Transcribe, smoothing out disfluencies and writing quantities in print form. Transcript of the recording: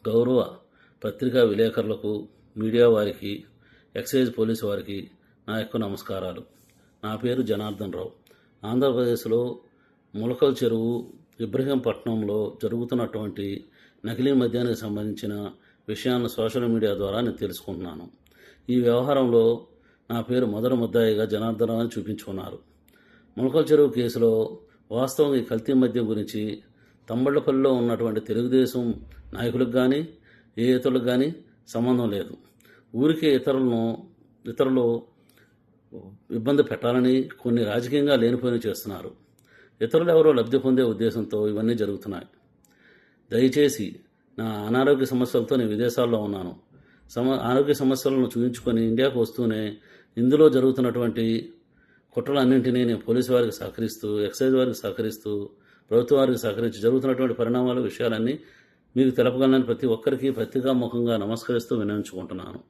గౌరవ పత్రికా విలేకరులకు, మీడియా వారికి, ఎక్సైజ్ పోలీసు వారికి నా యొక్క నమస్కారాలు. నా పేరు జనార్దన్ రావు. ఆంధ్రప్రదేశ్లో ములకల్ చెరువు ఇబ్రహీంపట్నంలో జరుగుతున్నటువంటి నకిలీ మద్యానికి సంబంధించిన విషయాన్ని సోషల్ మీడియా ద్వారా నేను తెలుసుకుంటున్నాను. ఈ వ్యవహారంలో నా పేరు మొదటి ముద్దాయిగా జనార్దన్ రావు అని చూపించుకున్నారు. ములకల్ చెరువు కేసులో వాస్తవంగా ఈ కల్తీ మద్యం గురించి తంబళ్లపల్లిలో ఉన్నటువంటి తెలుగుదేశం నాయకులకు కానీ ఏ ఇతరులకు కానీ సంబంధం లేదు. ఊరికే ఇతరులు ఇబ్బంది పెట్టాలని కొన్ని రాజకీయంగా లేనిపోయిన చేస్తున్నారు. ఇతరులు ఎవరో లబ్ధి పొందే ఉద్దేశంతో ఇవన్నీ జరుగుతున్నాయి. దయచేసి నా అనారోగ్య సమస్యలతో నేను విదేశాల్లో ఉన్నాను. ఆరోగ్య సమస్యలను చూపించుకొని ఇండియాకు వస్తూనే ఇందులో జరుగుతున్నటువంటి కుట్రలన్నింటినీ నేను పోలీసు వారికి సహకరిస్తూ, ఎక్సైజ్ వారికి సహకరిస్తూ, ప్రభుత్వ వారికి సహకరించి జరుగుతున్నటువంటి పరిణామాలు, విషయాలన్నీ మీకు తెలపగలనని ప్రతి ఒక్కరికి పత్రికాముఖంగా నమస్కరిస్తూ వినియోగించుకుంటున్నాను.